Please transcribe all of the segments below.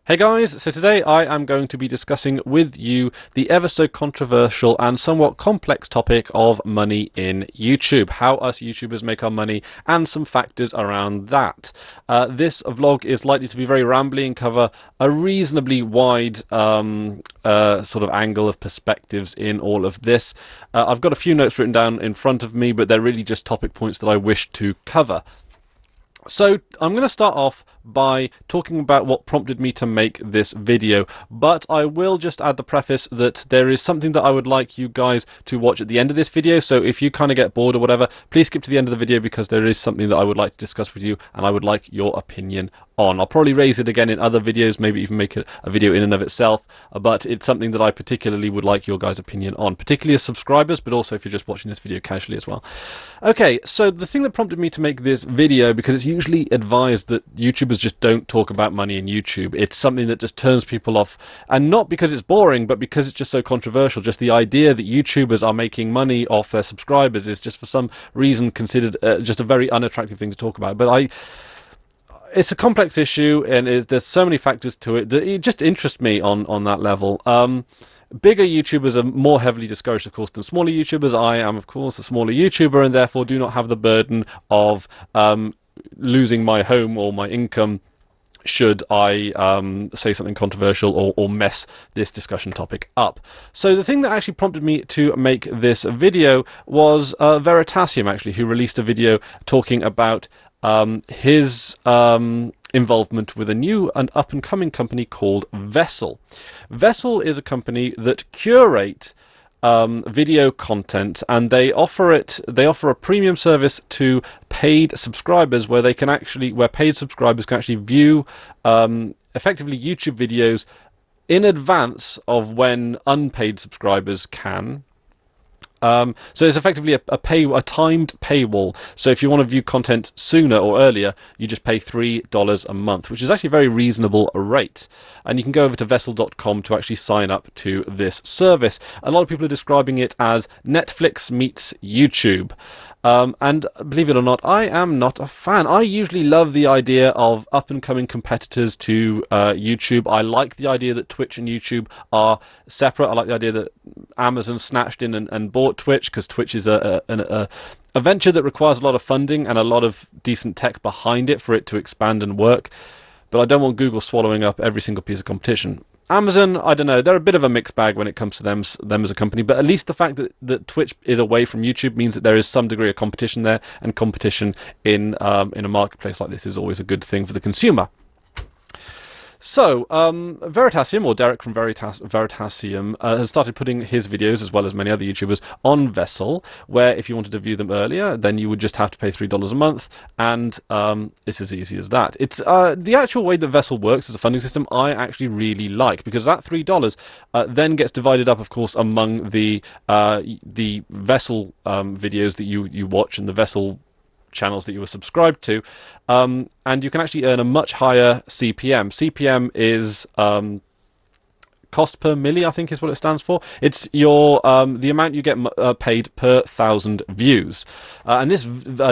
Hey guys, so today I am going to be discussing with you the ever so controversial and somewhat complex topic of money in YouTube, how us YouTubers make our money, and some factors around that. This vlog is likely to be very rambly and cover a reasonably wide sort of angle of perspectives in all of this. I've got a few notes written down in front of me, but they're really just topic points that I wish to cover. So I'm going to start off by talking about what prompted me to make this video, but I will just add the preface that there is something that I would like you guys to watch at the end of this video. So if you kind of get bored or whatever, please skip to the end of the video because there is something that I would like to discuss with you and I would like your opinion on. I'll probably raise it again in other videos, maybe even make it a video in and of itself, but it's something that I particularly would like your guys' opinion on, particularly as subscribers, but also if you're just watching this video casually as well. Okay, so the thing that prompted me to make this video, because it's usually advised that YouTubers just don't talk about money in YouTube. It's something that just turns people off, and not because it's boring, but because it's just so controversial. Just the idea that YouTubers are making money off their subscribers is just for some reason considered just a very unattractive thing to talk about. But it's a complex issue, and there's so many factors to it that it just interests me on that level. Bigger YouTubers are more heavily discouraged, of course, than smaller YouTubers. I am, of course, a smaller YouTuber, and therefore do not have the burden of losing my home or my income should I say something controversial or mess this discussion topic up. So the thing that actually prompted me to make this video was Veritasium, actually, who released a video talking about his involvement with a new and up-and-coming company called Vessel. Vessel is a company that curate video content, and they offer a premium service to paid subscribers where paid subscribers can actually view effectively YouTube videos in advance of when unpaid subscribers can. So it's effectively a timed paywall. So if you want to view content sooner or earlier, you just pay $3 a month, which is actually a very reasonable rate. And you can go over to vessel.com to actually sign up to this service. A lot of people are describing it as Netflix meets YouTube. And believe it or not, I am not a fan. I usually love the idea of up-and-coming competitors to YouTube. I like the idea that Twitch and YouTube are separate. I like the idea that Amazon snatched in and bought Twitch, because Twitch is a venture that requires a lot of funding and a lot of decent tech behind it for it to expand and work. But I don't want Google swallowing up every single piece of competition. Amazon, I don't know, they're a bit of a mixed bag when it comes to them as a company, but at least the fact that Twitch is away from YouTube means that there is some degree of competition there, and competition in a marketplace like this is always a good thing for the consumer. So, Veritasium, or Derek from Veritasium, has started putting his videos, as well as many other YouTubers, on Vessel, where if you wanted to view them earlier, then you would just have to pay $3 a month, and it's as easy as that. It's the actual way that Vessel works as a funding system, I actually really like, because that $3 then gets divided up, of course, among the Vessel videos that you watch, and the Vessel channels that you were subscribed to, and you can actually earn a much higher CPM. CPM is cost per milli, I think is what it stands for. It's your the amount you get paid per 1,000 views, and this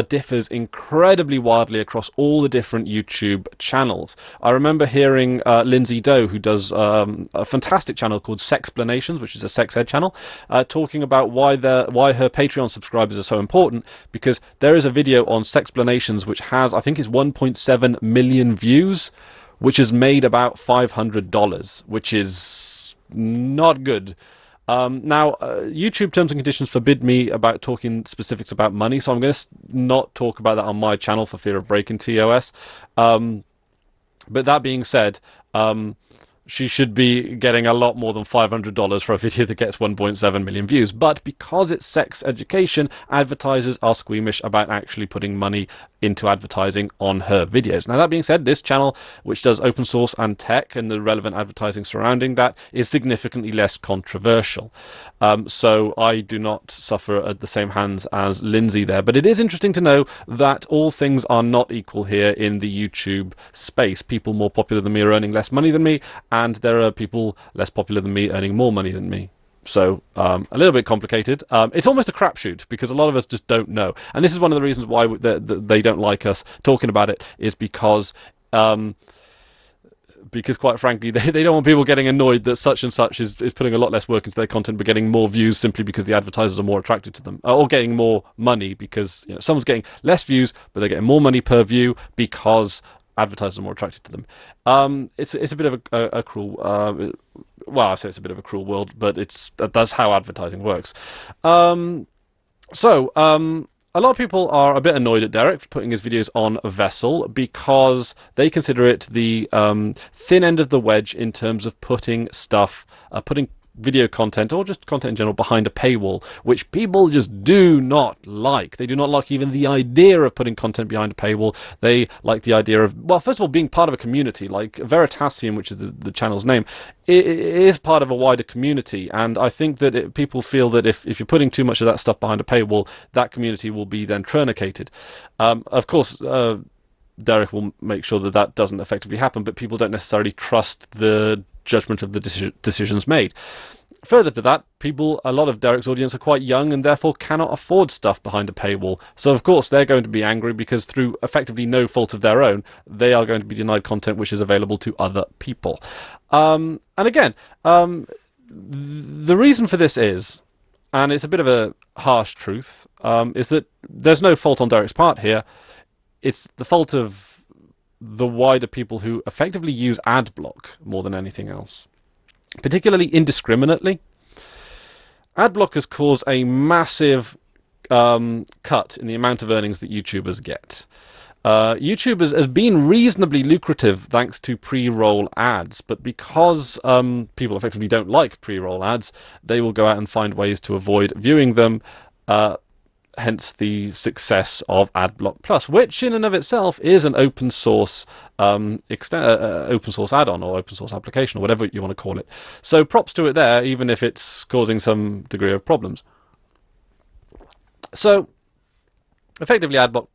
differs incredibly wildly across all the different YouTube channels. I remember hearing Lindsay Doe, who does a fantastic channel called Sexplanations, which is a sex ed channel, talking about why her Patreon subscribers are so important, because there is a video on Sexplanations which has, I think it's 1.7 million views, which has made about $500, which is not good. Now, YouTube terms and conditions forbid me about talking specifics about money, so I'm going to not talk about that on my channel for fear of breaking TOS. But that being said, she should be getting a lot more than $500 for a video that gets 1.7 million views. But because it's sex education, advertisers are squeamish about actually putting money into advertising on her videos. Now, that being said, this channel, which does open source and tech and the relevant advertising surrounding that, is significantly less controversial. So I do not suffer at the same hands as Lindsay there. But it is interesting to know that all things are not equal here in the YouTube space. People more popular than me are earning less money than me, and there are people less popular than me earning more money than me. So a little bit complicated. It's almost a crapshoot because a lot of us just don't know. And this is one of the reasons why they don't like us talking about it, is because because quite frankly, they don't want people getting annoyed that such and such is putting a lot less work into their content but getting more views simply because the advertisers are more attracted to them, or getting more money because someone's getting less views but they're getting more money per view because advertisers are more attracted to them. It's a bit of a cruel, well, I say it's a bit of a cruel world, but that's how advertising works. A lot of people are a bit annoyed at Derek for putting his videos on Vessel because they consider it the thin end of the wedge in terms of putting video content, or just content in general, behind a paywall, which people just do not like. They do not like even the idea of putting content behind a paywall. They like the idea of, well, first of all, being part of a community. Like Veritasium, which is the channel's name, it is part of a wider community, and I think that people feel that if you're putting too much of that stuff behind a paywall, that community will be then truncated. Of course, Derek will make sure that doesn't effectively happen, but people don't necessarily trust the judgment of the decisions made. Further to that, a lot of Derek's audience are quite young and therefore cannot afford stuff behind a paywall. So of course they're going to be angry because through effectively no fault of their own, they are going to be denied content which is available to other people. And again, the reason for this is, and it's a bit of a harsh truth, is that there's no fault on Derek's part here. It's the fault of the wider people who effectively use ad block more than anything else, particularly indiscriminately. Ad block has caused a massive cut in the amount of earnings that YouTubers get. YouTube has been reasonably lucrative thanks to pre-roll ads, but because people effectively don't like pre-roll ads, they will go out and find ways to avoid viewing them. Hence the success of AdBlock Plus, which in and of itself is an open source open source add-on or open source application or whatever you want to call it. So props to it there, even if it's causing some degree of problems. So effectively, AdBlock,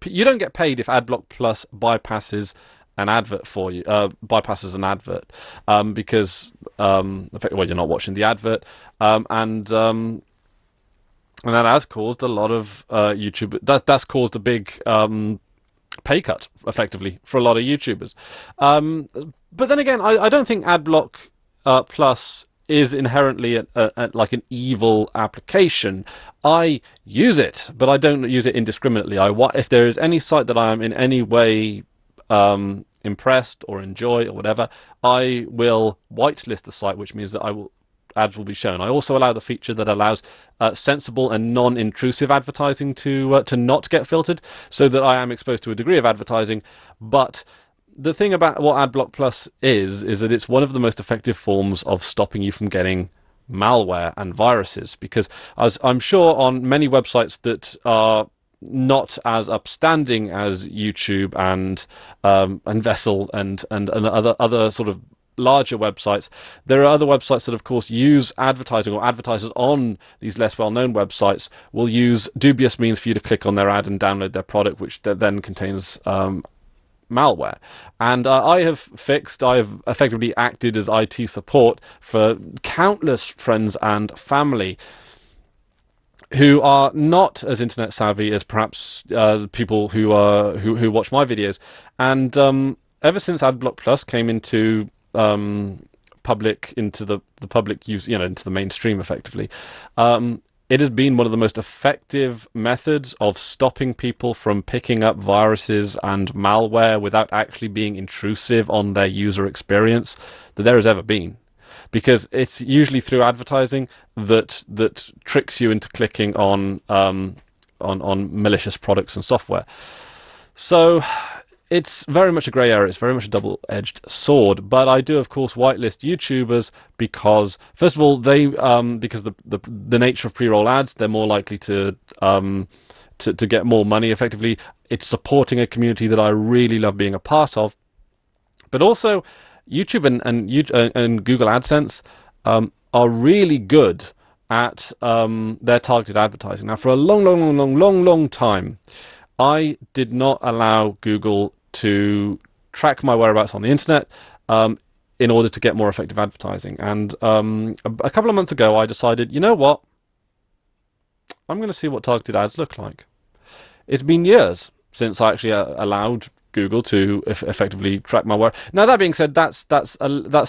you don't get paid if AdBlock Plus bypasses an advert for you, bypasses an advert, because well, you're not watching the advert, and that has caused a lot of YouTube. That's caused a big pay cut, effectively, for a lot of YouTubers. But then again, I don't think AdBlock Plus is inherently like an evil application. I use it, but I don't use it indiscriminately. If there is any site that I am in any way impressed or enjoy or whatever, I will whitelist the site, which means that ads will be shown. I also allow the feature that allows sensible and non-intrusive advertising to not get filtered, so that I am exposed to a degree of advertising. But the thing about what AdBlock Plus is that it's one of the most effective forms of stopping you from getting malware and viruses, because as I'm sure on many websites that are not as upstanding as YouTube and Vessel and other sort of larger websites, there are other websites that of course use advertising, or advertisers on these less well-known websites will use dubious means for you to click on their ad and download their product, which then contains malware. And I have effectively acted as IT support for countless friends and family who are not as internet savvy as perhaps people who watch my videos. And ever since AdBlock Plus came into the public use, into the mainstream effectively, it has been one of the most effective methods of stopping people from picking up viruses and malware without actually being intrusive on their user experience that there has ever been, because it's usually through advertising that tricks you into clicking on malicious products and software. So it's very much a grey area. It's very much a double-edged sword. But I do, of course, whitelist YouTubers because, first of all, because the nature of pre-roll ads, they're more likely to get more money. Effectively, it's supporting a community that I really love being a part of. But also, YouTube and Google AdSense are really good at their targeted advertising. Now, for a long time, I did not allow Google to track my whereabouts on the internet in order to get more effective advertising. And a couple of months ago, I decided, you know what? I'm going to see what targeted ads look like. It's been years since I actually allowed Google to effectively track my work. Now, that being said, that's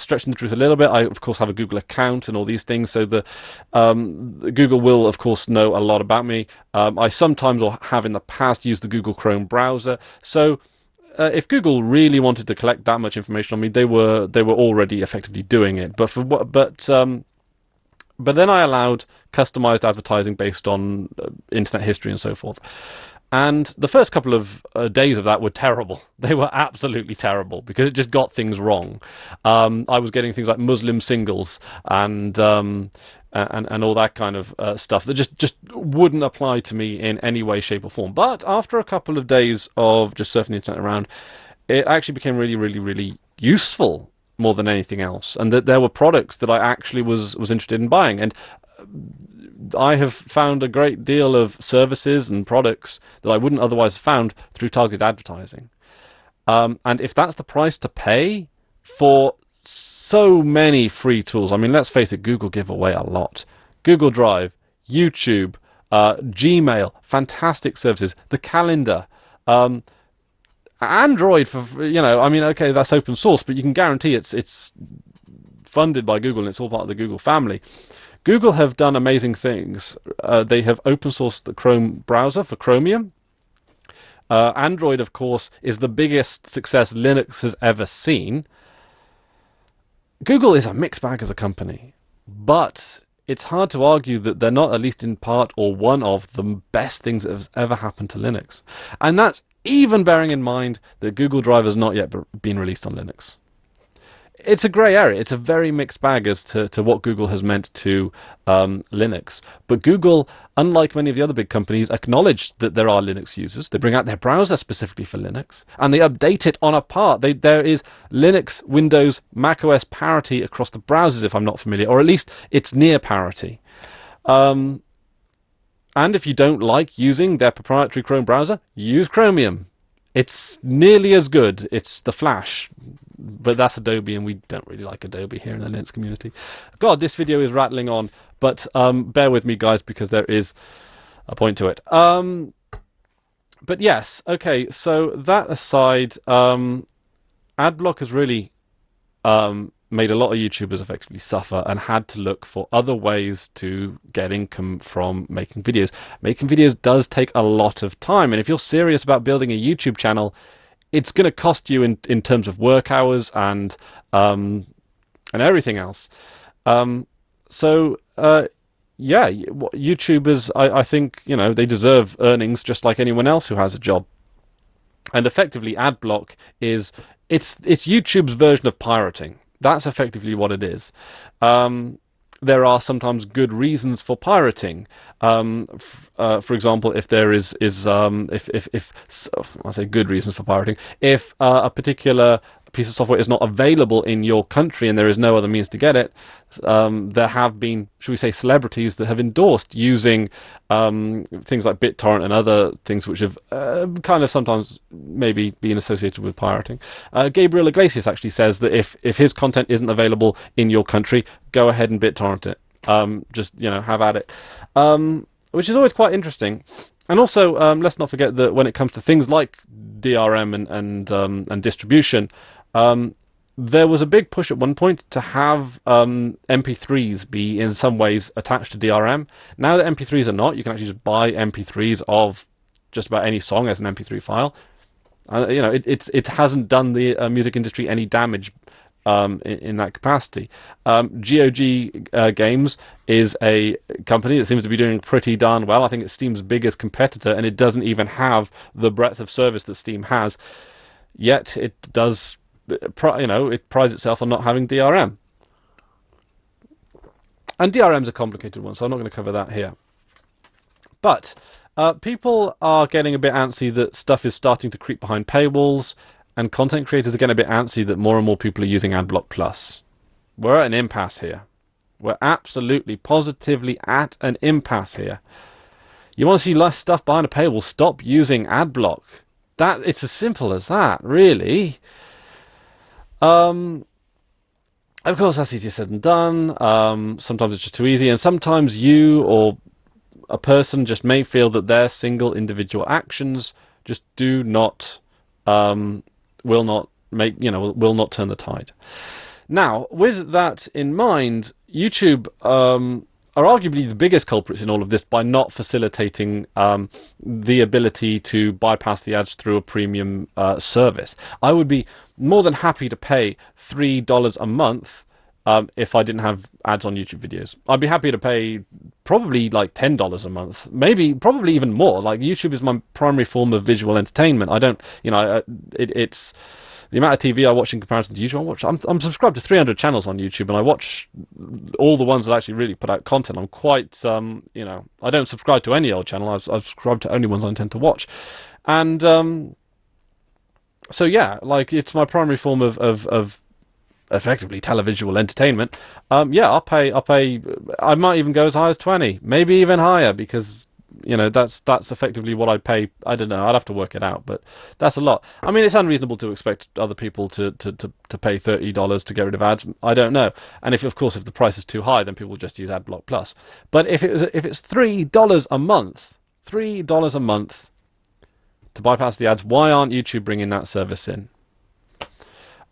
stretching the truth a little bit. I of course have a Google account and all these things, so the Google will of course know a lot about me. I sometimes, or have in the past, used the Google Chrome browser. So if Google really wanted to collect that much information on me, they were already effectively doing it. But then I allowed customized advertising based on internet history and so forth. And the first couple of days of that were terrible. They were absolutely terrible because it just got things wrong. I was getting things like Muslim singles and all that kind of stuff that just wouldn't apply to me in any way, shape, or form. But after a couple of days of just surfing the internet around, it actually became really, really, really useful more than anything else, and that there were products that I actually was interested in buying. And I have found a great deal of services and products that I wouldn't otherwise have found through targeted advertising. And if that's the price to pay for so many free tools, I mean, let's face it, Google give away a lot. Google Drive, YouTube, Gmail, fantastic services, the calendar, Android for, I mean, okay, that's open source, but you can guarantee it's funded by Google and it's all part of the Google family. Google have done amazing things. They have open sourced the Chrome browser for Chromium. Android, of course, is the biggest success Linux has ever seen. Google is a mixed bag as a company, but it's hard to argue that they're not, at least in part or one of the best things that has ever happened to Linux. And that's even bearing in mind that Google Drive has not yet been released on Linux. It's a grey area. It's a very mixed bag as to what Google has meant to Linux. But Google, unlike many of the other big companies, acknowledge that there are Linux users. They bring out their browser specifically for Linux, and they update it on a part. There is Linux, Windows, macOS parity across the browsers, if I'm not familiar, or at least it's near parity. And if you don't like using their proprietary Chrome browser, use Chromium. It's nearly as good. It's the Flash. But that's Adobe, and we don't really like Adobe here in the Linux community. God, this video is rattling on, but bear with me, guys, because there is a point to it. But yes, okay, so that aside, Adblock has really made a lot of YouTubers effectively suffer and had to look for other ways to get income from making videos. Making videos does take a lot of time, and if you're serious about building a YouTube channel, it's going to cost you in terms of work hours and everything else. Yeah, YouTubers, I think, they deserve earnings just like anyone else who has a job. And effectively, Adblock it's YouTube's version of pirating. That's effectively what it is. There are sometimes good reasons for pirating. For example, if there is I say good reasons for pirating, if a particular piece of software is not available in your country and there is no other means to get it, there have been, should we say, celebrities that have endorsed using things like BitTorrent and other things which have kind of sometimes maybe been associated with pirating. Gabriel Iglesias actually says that if his content isn't available in your country, go ahead and BitTorrent it. Just, have at it. Which is always quite interesting. And also, let's not forget that when it comes to things like DRM and distribution, there was a big push at one point to have MP3s be in some ways attached to DRM. Now that MP3s are not, you can actually just buy MP3s of just about any song as an MP3 file. It hasn't done the music industry any damage in that capacity. GOG Games is a company that seems to be doing pretty darn well. I think it's Steam's biggest competitor, and it doesn't even have the breadth of service that Steam has. Yet it does, it prides itself on not having DRM. And DRM's a complicated one, so I'm not going to cover that here. But people are getting a bit antsy that stuff is starting to creep behind paywalls, and content creators are getting a bit antsy that more and more people are using Adblock Plus. We're at an impasse here. We're absolutely, positively at an impasse here. You want to see less stuff behind a paywall? Stop using Adblock. It's as simple as that, really. Of course, that's easier said than done. Sometimes it's just too easy, and sometimes you or a person just may feel that their single individual actions just do not will not make, will not turn the tide. Now, with that in mind, YouTube are arguably the biggest culprits in all of this by not facilitating the ability to bypass the ads through a premium service. I would be more than happy to pay $3 a month if I didn't have ads on YouTube videos. I'd be happy to pay probably like $10 a month, probably even more. Like, YouTube is my primary form of visual entertainment. I don't, it's the amount of TV I watch in comparison to YouTube. I'm subscribed to 300 channels on YouTube, and I watch all the ones that actually really put out content. I'm quite, I don't subscribe to any old channel. I've subscribed to only ones I intend to watch, and so yeah, like, it's my primary form of effectively televisual entertainment. Yeah, I'll pay. I might even go as high as 20, maybe even higher, because that's effectively what I'd pay. I don't know. I'd have to work it out, but that's a lot. I mean, it's unreasonable to expect other people to pay $30 to get rid of ads. I don't know. And if the price is too high, then people will just use AdBlock Plus. But if it's $3 a month, $3 a month to bypass the ads, why aren't YouTube bringing that service in?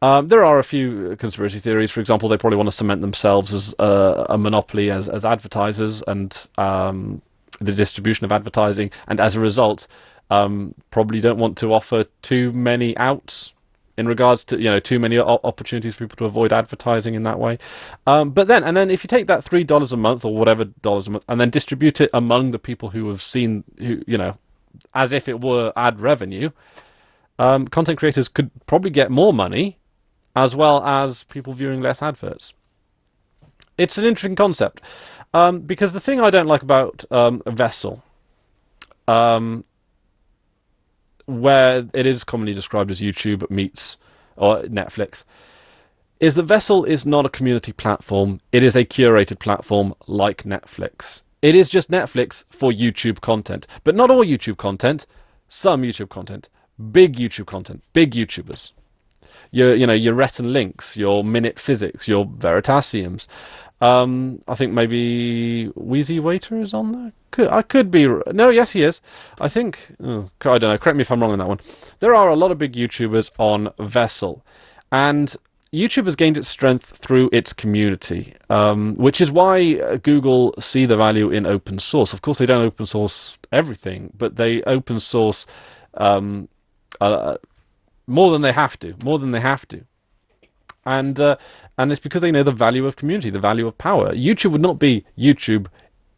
There are a few conspiracy theories. For example, they probably want to cement themselves as a monopoly as advertisers, and the distribution of advertising, and as a result, probably don't want to offer too many outs in regards to too many opportunities for people to avoid advertising in that way. But then if you take that $3 a month or whatever dollars a month, and then distribute it among the people who have seen, as if it were ad revenue, content creators could probably get more money, as well as people viewing less adverts. It's an interesting concept. Because the thing I don't like about Vessel, where it is commonly described as YouTube meets or Netflix, is that Vessel is not a community platform. It is a curated platform like Netflix. It is just Netflix for YouTube content, but not all YouTube content. Some YouTube content, big YouTube content, big YouTubers. Your Rhett and Links, your Minute Physics, your Veritasiums. I think maybe Wheezy Waiter is on there. I could be. No, yes, he is. I think. Oh, I don't know. Correct me if I'm wrong on that one. There are a lot of big YouTubers on Vessel, and YouTube has gained its strength through its community, which is why Google see the value in open source. Of course, they don't open source everything, but they open source more than they have to. And it's because they know the value of community, the value of power. YouTube would not be YouTube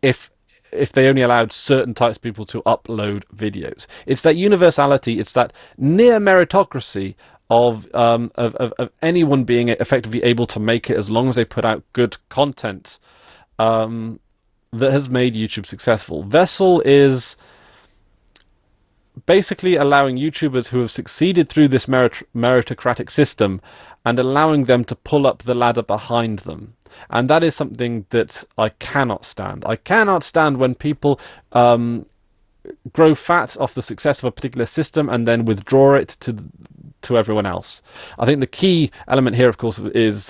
if they only allowed certain types of people to upload videos. It's that universality, it's that near meritocracy of anyone being effectively able to make it as long as they put out good content that has made YouTube successful. Vessel is basically allowing YouTubers who have succeeded through this meritocratic system and allowing them to pull up the ladder behind them. And that is something that I cannot stand. I cannot stand when people grow fat off the success of a particular system and then withdraw it to everyone else. I think the key element here, of course, is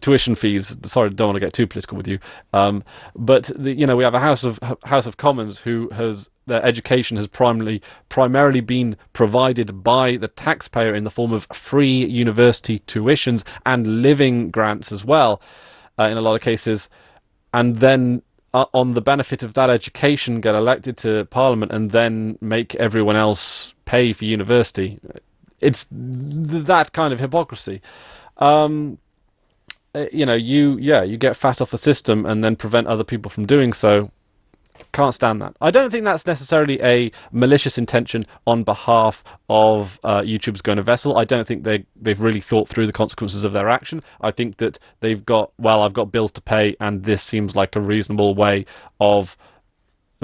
tuition fees. Sorry, don't want to get too political with you, but we have a House of Commons who has their education has primarily been provided by the taxpayer in the form of free university tuitions and living grants as well, in a lot of cases, and then on the benefit of that education get elected to Parliament and then make everyone else pay for university. It's that kind of hypocrisy. You get fat off a system and then prevent other people from doing so. Can't stand that. I don't think that's necessarily a malicious intention on behalf of YouTube's going to Vessel. I don't think they've really thought through the consequences of their action. I think that they've got, well, I've got bills to pay, and this seems like a reasonable way of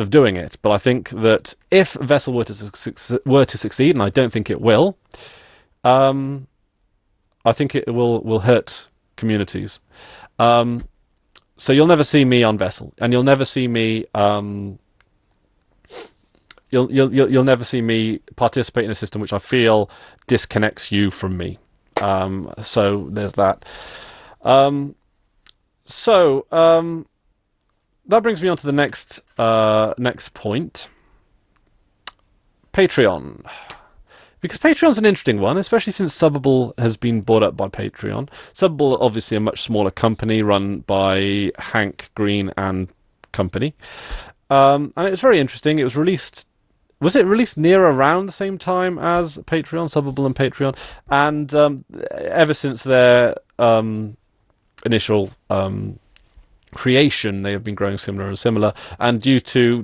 doing it. But I think that if Vessel were to succeed, and I don't think it will, I think it will hurt communities. So you'll never see me on Vessel, and you'll never see me. You'll never see me participate in a system which I feel disconnects you from me. So there's that. That brings me on to the next point. Patreon. Because Patreon's an interesting one, especially since Subbable has been bought up by Patreon. Subbable, obviously, a much smaller company run by Hank Green and company. And it was very interesting. It was released. Was it released near around the same time as Patreon, Subbable, and Patreon? And ever since their initial creation, they have been growing similar and similar. And due to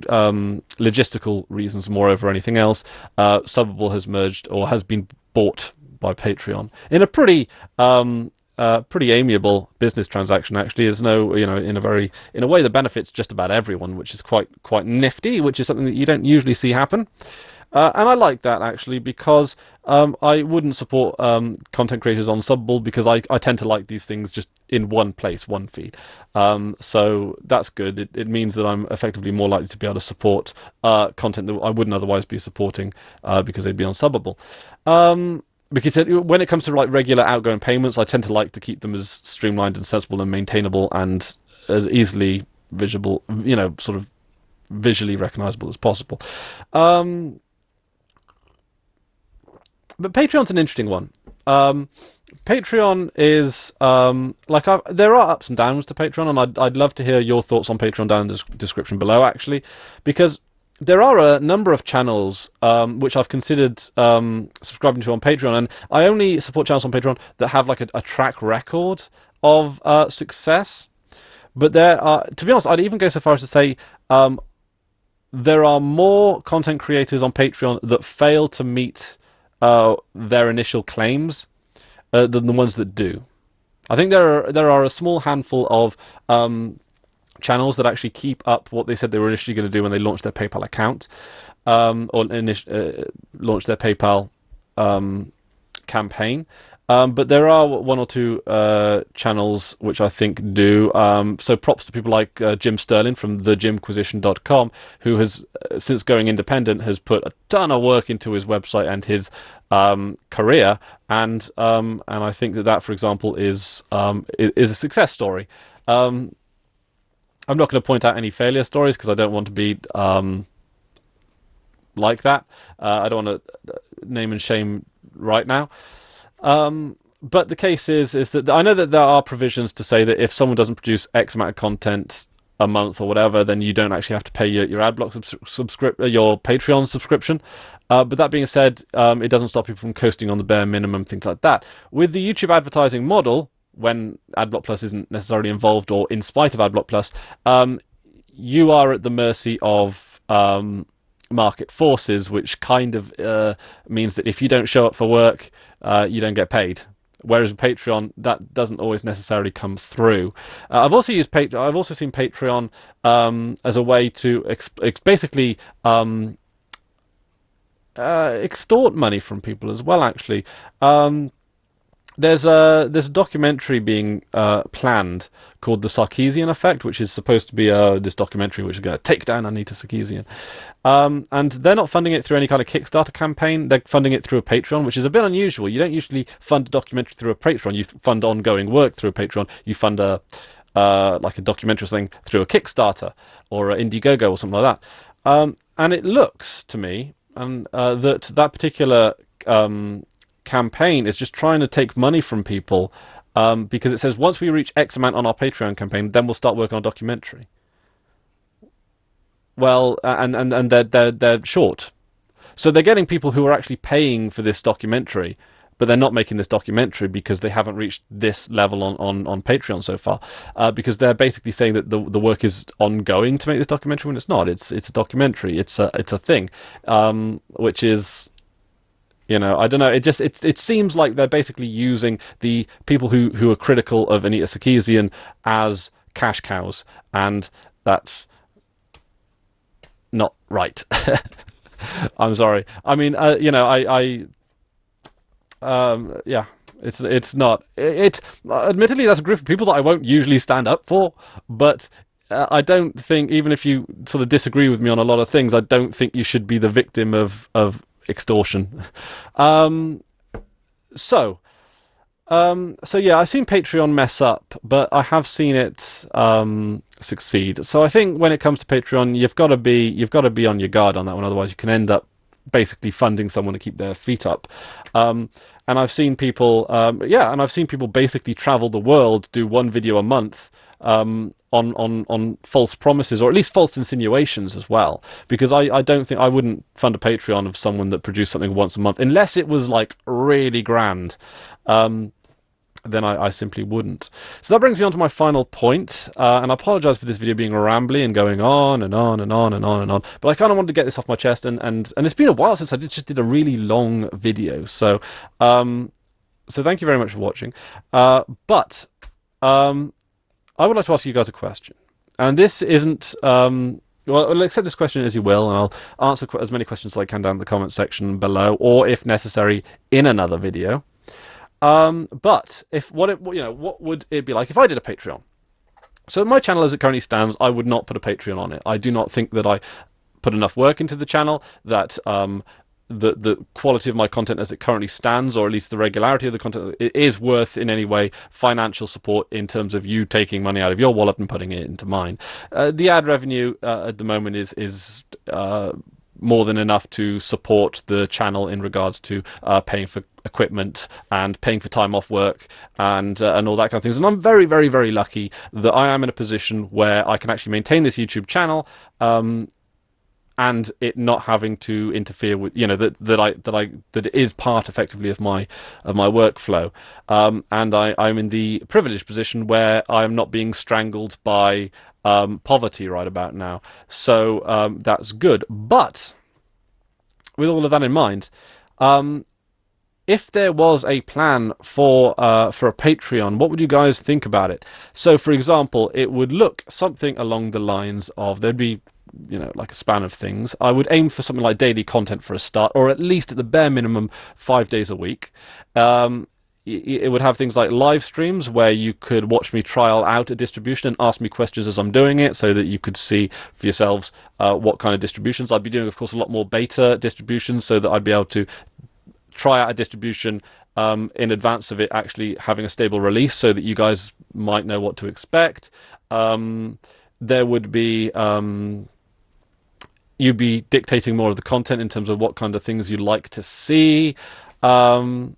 logistical reasons, more over anything else, Subbable has merged or has been bought by Patreon in a pretty amiable business transaction. Actually, there's no, in a way that benefits just about everyone, which is quite nifty, which is something that you don't usually see happen. And I like that, actually, because I wouldn't support content creators on Subbable because I tend to like these things just in one place, one feed. So that's good. It means that I'm effectively more likely to be able to support content that I wouldn't otherwise be supporting because they'd be on Subbable. Because when it comes to like regular outgoing payments, I tend to like to keep them as streamlined and sensible and maintainable and as easily visible, sort of visually recognizable as possible. But Patreon's an interesting one. Patreon is there are ups and downs to Patreon, and I'd love to hear your thoughts on Patreon down in the description below, actually, because there are a number of channels which I've considered subscribing to on Patreon, and I only support channels on Patreon that have like a track record of success. But there are, to be honest, I'd even go so far as to say there are more content creators on Patreon that fail to meet their initial claims than the ones that do. I think there are a small handful of channels that actually keep up what they said they were initially going to do when they launched their PayPal account or launched their PayPal campaign. But there are one or two channels which I think do. So props to people like Jim Sterling from thejimquisition.com, who has, since going independent, has put a ton of work into his website and his career. And I think that, for example, is a success story. I'm not going to point out any failure stories because I don't want to be like that. I don't want to name and shame right now. But the case is that I know that there are provisions to say that if someone doesn't produce X amount of content a month or whatever, then you don't actually have to pay your AdBlock your Patreon subscription. But that being said, it doesn't stop people from coasting on the bare minimum, things like that. With the YouTube advertising model, when AdBlock Plus isn't necessarily involved, or in spite of AdBlock Plus, you are at the mercy of market forces, which kind of means that if you don't show up for work, you don't get paid. Whereas with Patreon, that doesn't always necessarily come through. I've also seen Patreon as a way to basically extort money from people as well. Actually, there's a documentary being planned called The Sarkeesian Effect, which is supposed to be this documentary which is going to take down Anita Sarkeesian. And they're not funding it through any kind of Kickstarter campaign. They're funding it through a Patreon, which is a bit unusual. You don't usually fund a documentary through a Patreon. You fund ongoing work through a Patreon. You fund like a documentary thing through a Kickstarter or an Indiegogo or something like that. And it looks to me that particular campaign is just trying to take money from people because it says once we reach X amount on our Patreon campaign, then we'll start working on a documentary. Well, and they're short, so they're getting people who are actually paying for this documentary, but they're not making this documentary because they haven't reached this level on Patreon so far, because they're basically saying that the work is ongoing to make this documentary when it's not. It's a documentary. It's a thing, which is, I don't know. It seems like they're basically using the people who are critical of Anita Sarkeesian as cash cows, and that's not right. I'm sorry. I mean, yeah, it's not. Admittedly, that's a group of people that I won't usually stand up for, but I don't think, even if you sort of disagree with me on a lot of things, I don't think you should be the victim of extortion. So yeah, I've seen Patreon mess up, but I have seen it succeed. So I think when it comes to Patreon, you've got to be on your guard on that one. Otherwise, you can end up basically funding someone to keep their feet up. And I've seen people, and I've seen people basically travel the world, do one video a month, on false promises, or at least false insinuations as well. Because I don't think I wouldn't fund a Patreon of someone that produced something once a month unless it was like really grand. Then I simply wouldn't. So that brings me on to my final point, and I apologise for this video being rambly and going on and on and on and on and on, but I kind of wanted to get this off my chest, and it's been a while since I just did a really long video, so thank you very much for watching, but I would like to ask you guys a question, and this isn't, well, accept this question as you will, and I'll answer as many questions as I can down in the comment section below, or if necessary, in another video. But what would it be like if I did a Patreon? So my channel as it currently stands, I would not put a Patreon on it. I do not think that I put enough work into the channel, that the quality of my content as it currently stands, or at least the regularity of the content, it is worth in any way financial support in terms of you taking money out of your wallet and putting it into mine. The ad revenue at the moment is more than enough to support the channel in regards to paying for equipment and paying for time off work and all that kind of things. And I'm very, very, very lucky that I am in a position where I can actually maintain this YouTube channel, and it not having to interfere with, that it is part effectively of my workflow. And I'm in the privileged position where I'm not being strangled by poverty right about now. So that's good. But with all of that in mind, if there was a plan for a Patreon, what would you guys think about it? So, for example, it would look something along the lines of, there'd be, like a span of things. I would aim for something like daily content for a start, or at least at the bare minimum 5 days a week. It would have things like live streams where you could watch me trial out a distribution and ask me questions as I'm doing it, so that you could see for yourselves what kind of distributions. I'd be doing, of course, a lot more beta distributions, so that I'd be able to try out a distribution in advance of it actually having a stable release, so that you guys might know what to expect. There would be you'd be dictating more of the content in terms of what kind of things you'd like to see. And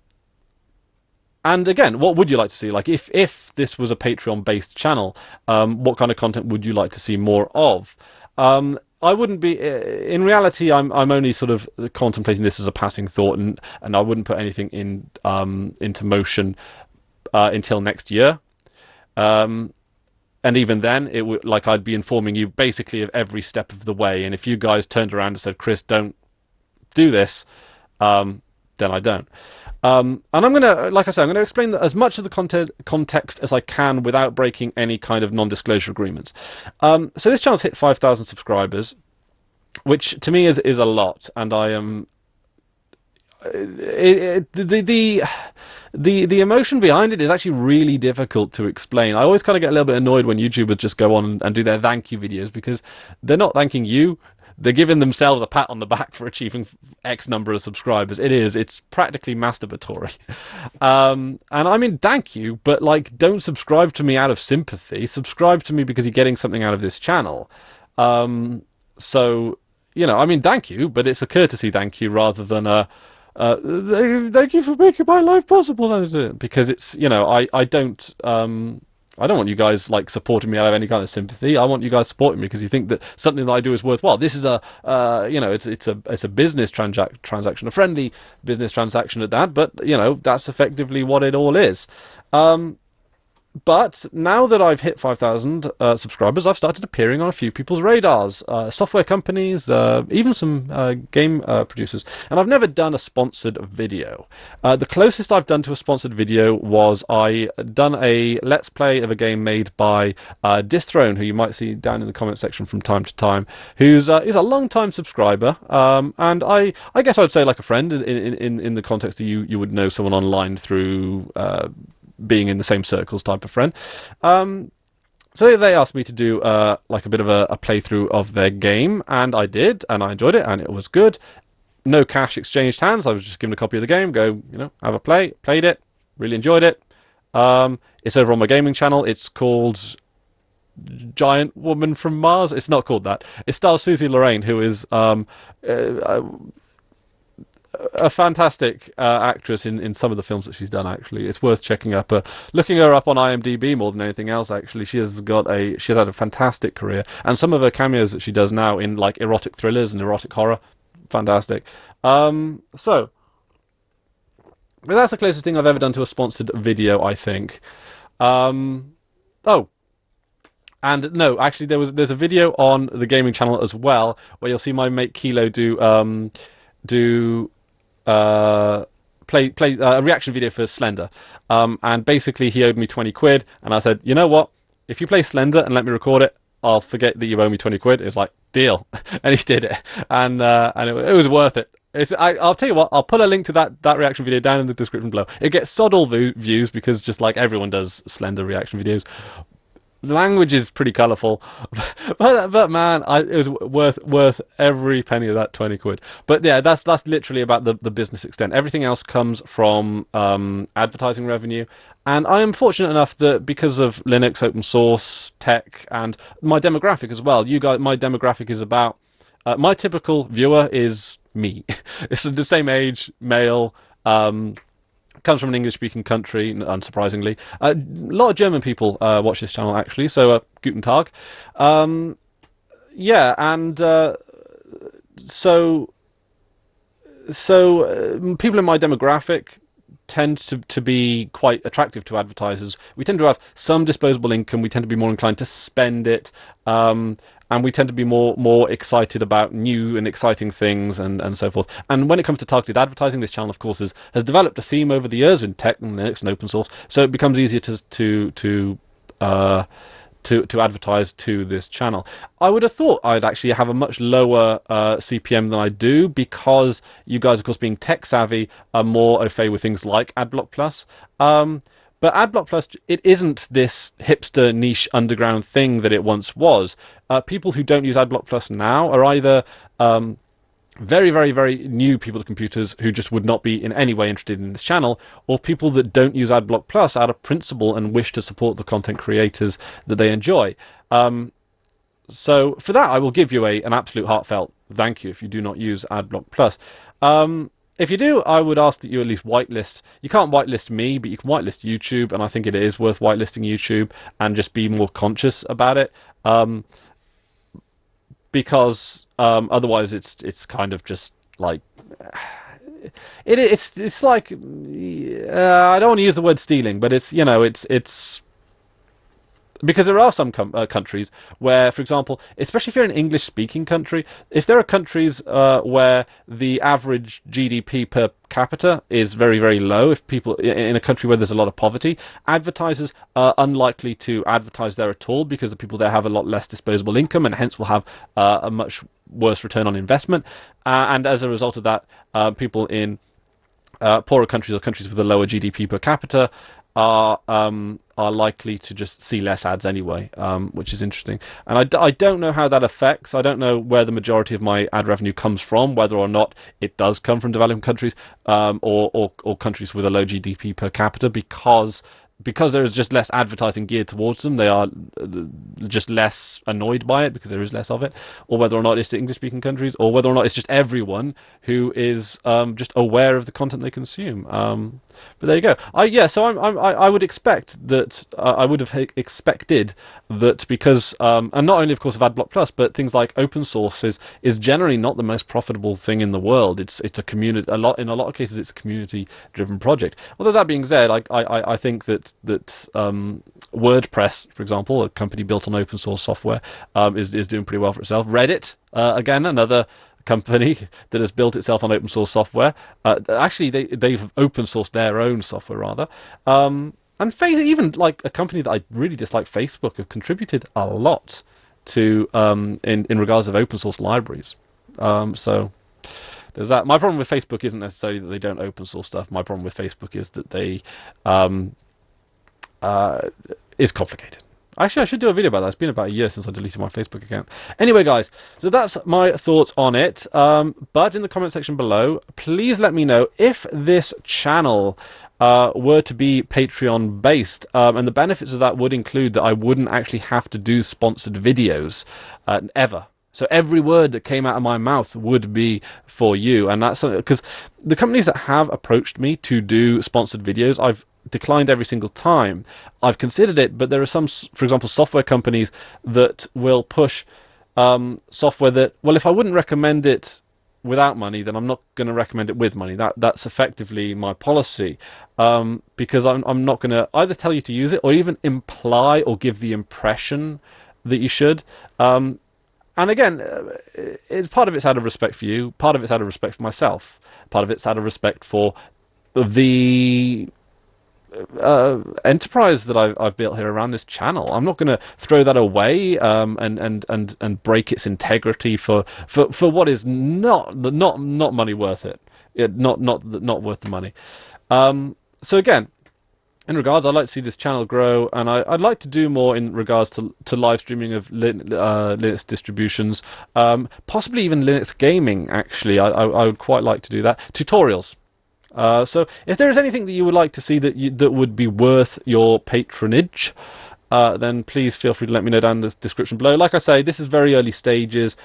again, what would you like to see? Like, if this was a Patreon-based channel, what kind of content would you like to see more of? I wouldn't be. In reality, I'm only sort of contemplating this as a passing thought, and I wouldn't put anything into motion until next year. And even then, it would, like, I'd be informing you basically of every step of the way. And if you guys turned around and said, "Chris, don't do this," then I don't. And I'm gonna, like I said, I'm gonna explain as much of the context as I can without breaking any kind of non-disclosure agreements. So this channel's hit 5,000 subscribers, which to me is a lot, and I am. The emotion behind it is actually really difficult to explain. I always kind of get a little bit annoyed when YouTubers just go on and do their thank you videos, because they're not thanking you. They're giving themselves a pat on the back for achieving X number of subscribers. It's practically masturbatory. And I mean, thank you, but like, don't subscribe to me out of sympathy. Subscribe to me because you're getting something out of this channel. So, I mean, thank you, but it's a courtesy thank you rather than a thank you for making my life possible. Because it's, I don't want you guys like supporting me out of any kind of sympathy. I want you guys supporting me because you think that something that I do is worthwhile. This is a, it's a business transaction, a friendly business transaction at that. But that's effectively what it all is. But now that I've hit 5,000 subscribers, I've started appearing on a few people's radars, software companies, even some game producers. And I've never done a sponsored video. The closest I've done to a sponsored video was I done a Let's Play of a game made by Disthrone, who you might see down in the comment section from time to time, who's is a long-time subscriber. And I guess I'd say like a friend in the context that you would know someone online through being in the same circles type of friend. So they asked me to do like a bit of a playthrough of their game, and I did, and I enjoyed it, and it was good. No cash exchanged hands. I was just given a copy of the game, go, have a play, played it, really enjoyed it. It's over on my gaming channel. It's called Giant Woman from Mars. It's not called that. It stars Susie Lorraine, who is a fantastic actress in some of the films that she's done. Actually, it's worth checking up. Looking her up on IMDb more than anything else. Actually, she has had a fantastic career, and some of her cameos that she does now in like erotic thrillers and erotic horror, fantastic. So. But that's the closest thing I've ever done to a sponsored video, I think. Oh, and no, actually, there's a video on the gaming channel as well where you'll see my mate Kilo do play a reaction video for Slender, and basically he owed me 20 quid, and I said, you know what? If you play Slender and let me record it, I'll forget that you owe me 20 quid. It was like, deal, and he did it, and it was worth it. I'll tell you what, I'll put a link to that reaction video down in the description below. It gets sod all views because just like everyone does Slender reaction videos. The language is pretty colourful, but man, it was worth every penny of that 20 quid. But yeah, that's literally about the business extent. Everything else comes from advertising revenue, and I am fortunate enough that because of Linux, open source, tech, and my demographic as well. My demographic is about my typical viewer is me. It's the same age, male, comes from an English-speaking country, unsurprisingly. A lot of German people watch this channel, actually, so guten Tag. Yeah, and so people in my demographic tend to be quite attractive to advertisers. We tend to have some disposable income. We tend to be more inclined to spend it. And we tend to be more excited about new and exciting things and so forth. And when it comes to targeted advertising, this channel, of course, has developed a theme over the years in tech and Linux and open source, so it becomes easier to advertise to this channel. I would have thought I'd actually have a much lower CPM than I do, because you guys, of course, being tech savvy, are more au fait with things like AdBlock Plus. But AdBlock Plus, it isn't this hipster niche underground thing that it once was. People who don't use AdBlock Plus now are either very, very, very new people to computers who just would not be in any way interested in this channel, or people that don't use AdBlock Plus out of principle and wish to support the content creators that they enjoy. So for that, I will give you an absolute heartfelt thank you if you do not use AdBlock Plus. If you do, I would ask that you at least whitelist. You can't whitelist me, but you can whitelist YouTube, and I think it is worth whitelisting YouTube and just be more conscious about it. Because otherwise it's kind of just like it's like I don't want to use the word stealing, but it's it's because there are some countries where, for example, especially if you're an English-speaking country, if there are countries where the average GDP per capita is very, very low, if people in a country where there's a lot of poverty, advertisers are unlikely to advertise there at all, because the people there have a lot less disposable income and hence will have a much worse return on investment. And as a result of that, people in poorer countries or countries with a lower GDP per capita are likely to just see less ads anyway, which is interesting. And I don't know how that affects. I don't know where the majority of my ad revenue comes from, whether or not it does come from developing countries or countries with a low GDP per capita, because there is just less advertising geared towards them. They are just less annoyed by it because there is less of it, or whether or not it's the English-speaking countries, or whether or not it's just everyone who is just aware of the content they consume. But there you go. So I would expect that I would have expected that, because and not only of course of AdBlock Plus, but things like open source is generally not the most profitable thing in the world. It's a community, in a lot of cases it's a community driven project. Although that being said, I think that WordPress, for example, a company built on open source software, is doing pretty well for itself. Reddit, again, another company that has built itself on open source software. Actually, they've open sourced their own software rather. And even like a company that I really dislike, Facebook, have contributed a lot to in regards of open source libraries. So there's that. My problem with Facebook isn't necessarily that they don't open source stuff. My problem with Facebook is that they is complicated. Actually, I should do a video about that. It's been about a year since I deleted my Facebook account. Anyway, guys, so that's my thoughts on it. But in the comment section below, please let me know if this channel were to be Patreon based, and the benefits of that would include that I wouldn't actually have to do sponsored videos ever. So every word that came out of my mouth would be for you. And that's something, because the companies that have approached me to do sponsored videos, I've declined every single time. I've considered it, but there are some, for example, software companies that will push software that, well, if I wouldn't recommend it without money, then I'm not going to recommend it with money. That's effectively my policy, because I'm not going to either tell you to use it or even imply or give the impression that you should. And again, it's part of it's out of respect for you, part of it's out of respect for myself, part of it's out of respect for the enterprise that I've built here around this channel. I'm not going to throw that away and break its integrity for what is not money worth it. Not worth the money. So again, in regards, I'd like to see this channel grow, and I'd like to do more in regards to live streaming of Linux distributions, possibly even Linux gaming. Actually, I would quite like to do that. Tutorials. So if there is anything that you would like to see that would be worth your patronage, then please feel free to let me know down in the description below. Like I say, this is very early stages.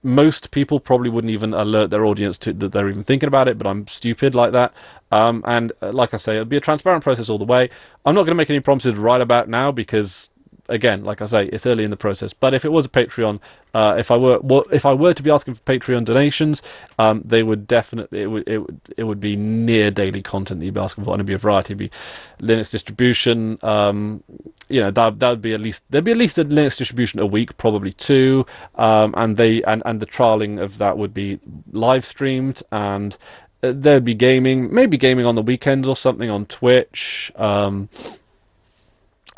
Most people probably wouldn't even alert their audience to that they're even thinking about it, but I'm stupid like that. And like I say, it'll be a transparent process all the way. I'm not going to make any promises right about now because, again, like I say, it's early in the process. But if it was a Patreon, if I were to be asking for Patreon donations, they would definitely it would be near daily content that you'd be asking for, and it'd be a variety. It'd be Linux distribution. You know, that would be there'd be at least a Linux distribution a week, probably two. And the trialing of that would be live streamed, and there'd be gaming, maybe gaming on the weekends or something on Twitch. I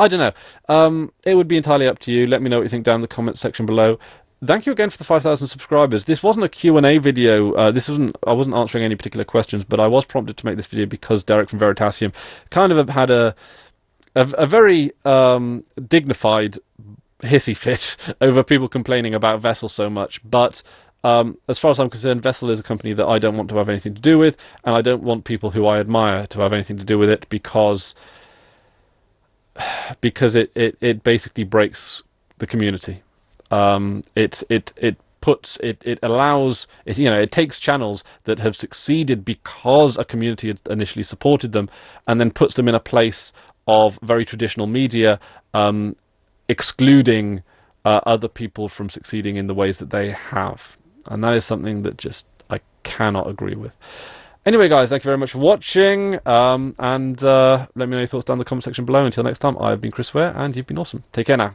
don't know. It would be entirely up to you. Let me know what you think down in the comment section below. Thank you again for the 5,000 subscribers. This wasn't a Q&A video. I wasn't answering any particular questions, but I was prompted to make this video because Derek from Veritasium kind of had a very dignified hissy fit over people complaining about Vessel so much. But as far as I'm concerned, Vessel is a company that I don't want to have anything to do with, and I don't want people who I admire to have anything to do with it because it basically breaks the community. It takes channels that have succeeded because a community had initially supported them, and then puts them in a place of very traditional media, excluding other people from succeeding in the ways that they have, and that is something that just I cannot agree with. Anyway, guys, thank you very much for watching, and let me know your thoughts down in the comment section below. Until next time, I've been Chris Ware, and you've been awesome. Take care now.